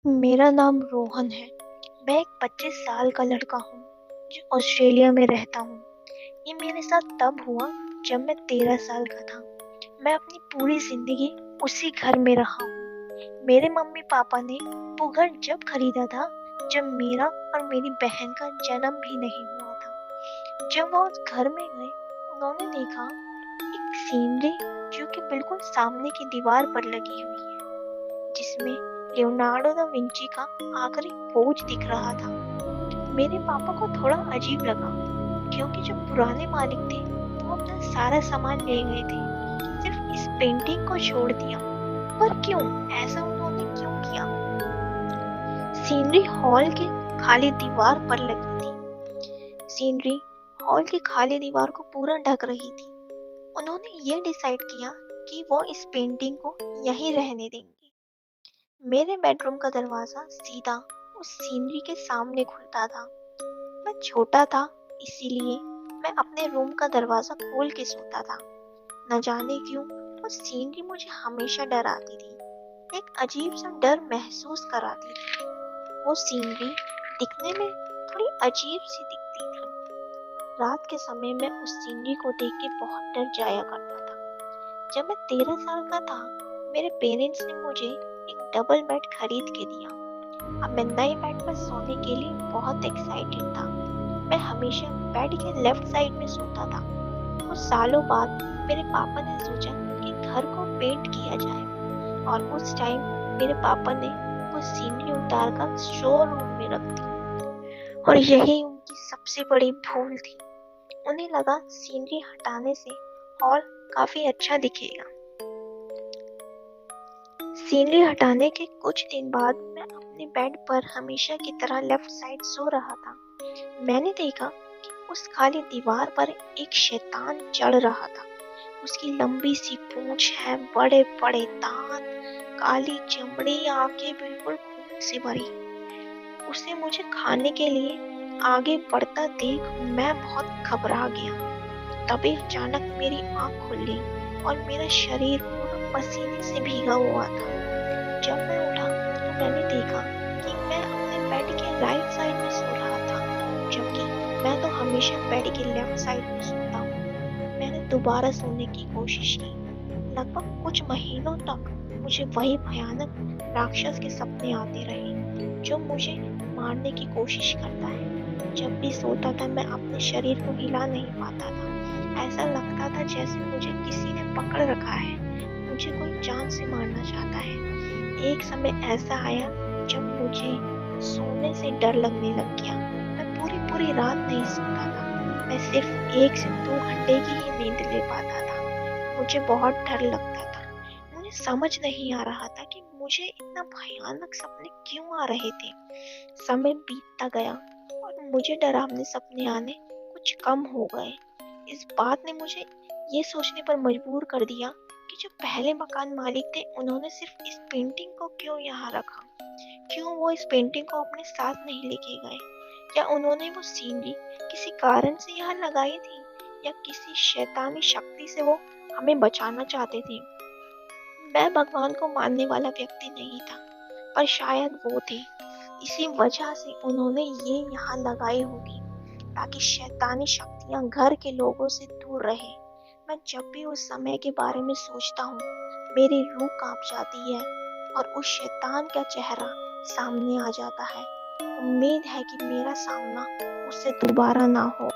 मेरा नाम रोहन है। मैं एक 25 साल का लड़का हूँ जो ऑस्ट्रेलिया में रहता हूँ। ये मेरे साथ तब हुआ जब मैं 13 साल का था। मैं अपनी पूरी जिंदगी उसी घर में रहा हूँ। मेरे मम्मी पापा ने वो घर जब खरीदा था जब मेरा और मेरी बहन का जन्म भी नहीं हुआ था। जब वो उस घर में गए, उन्होंने देखा एक सीनरी जो कि बिल्कुल सामने की दीवार पर लगी हुई है, जिसमें लियोनार्डो दा विंची का आखिरी खोज दिख रहा था। मेरे पापा को थोड़ा अजीब लगा, क्योंकि जो पुराने मालिक थे वो अपना सारा सामान ले गए थे, सिर्फ इस पेंटिंग को छोड़ दिया। पर क्यों? ऐसा उन्होंने क्यों किया? सीनरी हॉल के खाली दीवार पर लगी थी। सीनरी हॉल की खाली दीवार को पूरा ढक रही थी। उन्होंने ये डिसाइड किया कि वो इस पेंटिंग को यहीं रहने देंगे। मेरे बेडरूम का दरवाजा सीधा उस सीनरी के सामने खुलता था। मैं छोटा था, इसीलिए मैं अपने रूम का दरवाजा खोल के सोता था। न जाने क्यों वो सीनरी मुझे हमेशा डराती थी, एक अजीब सा डर महसूस कराती थी। वो सीनरी दिखने में थोड़ी अजीब सी दिखती थी। रात के समय मैं उस सीनरी को देख के बहुत डर जाया करता था। जब मैं 13 साल का था, मेरे पेरेंट्स ने मुझे एक डबल बेड खरीद के दिया। अब मैं नए बेड पर सोने के लिए बहुत एक्साइटेड था। मैं हमेशा बेड के लेफ्ट साइड में सोता था। कुछ सालों बाद मेरे पापा ने सोचा कि घर को पेंट किया जाए, और उस टाइम मेरे पापा ने वो सीनरी उतार कर स्टोर रूम में रख दी। और यही उनकी सबसे बड़ी भूल थी। उन्हें लगा सीनरी हटाने से हॉल काफी अच्छा दिखेगा। सीनरी हटाने के कुछ दिन बाद मैं अपने बेड पर हमेशा की तरह लेफ्ट साइड सो रहा था। मैंने देखा कि उस खाली दीवार पर एक शैतान चढ़ रहा था। उसकी लंबी सी पूंछ है, बड़े बड़े दांत, काली चमड़ी, आंखें बिल्कुल खून से भरी। उसे मुझे खाने के लिए आगे बढ़ता देख मैं बहुत घबरा गया। तभी अचानक मेरी आंख खुल गई और मेरा शरीर पूरा पसीने से भीगा हुआ था। जब मैं उठा तो मैंने देखा कि मैं अपने बेड के राइट साइड में सो रहा था, जबकि मैं तो हमेशा बेड के लेफ्ट साइड में सोता हूँ। मैंने दोबारा सोने की कोशिश की। लगभग कुछ महीनों तक मुझे वही भयानक राक्षस के सपने आते रहे, जो मुझे मारने की कोशिश करता है। जब भी सोता था मैं अपने शरीर को हिला नहीं पाता था। ऐसा लगता था जैसे मुझे किसी ने पकड़ रखा है, मुझे कोई जान से मारना चाहता है। एक समय ऐसा आया जब मुझे सोने से डर लगने लग गया। मैं पूरी पूरी रात नहीं सोता था। मैं सिर्फ 1 से 2 घंटे की ही नींद ले पाता था। मुझे बहुत डर लगता था। मुझे समझ नहीं आ रहा था कि मुझे इतना भयानक सपने क्यों आ रहे थे। समय बीतता गया और मुझे डरावने सपने आने कुछ कम हो गए। इस बात ने मुझे ये सोचने पर मजबूर कर दिया कि जो पहले मकान मालिक थे, उन्होंने सिर्फ इस पेंटिंग को क्यों यहाँ रखा? क्यों वो इस पेंटिंग को अपने साथ नहीं लेके गए? या उन्होंने वो सीनरी किसी कारण से यहाँ लगाई थी, या किसी शैतानी शक्ति से वो हमें बचाना चाहते थे? मैं भगवान को मानने वाला व्यक्ति नहीं था, पर शायद वो थे। इसी वजह से उन्होंने ये यहाँ लगाई होगी, ताकि शैतानी शक्तियाँ घर के लोगों से दूर रहे। मैं जब भी उस समय के बारे में सोचता हूँ, मेरी रूह कांप जाती है और उस शैतान का चेहरा सामने आ जाता है। उम्मीद है कि मेरा सामना उससे दोबारा ना हो।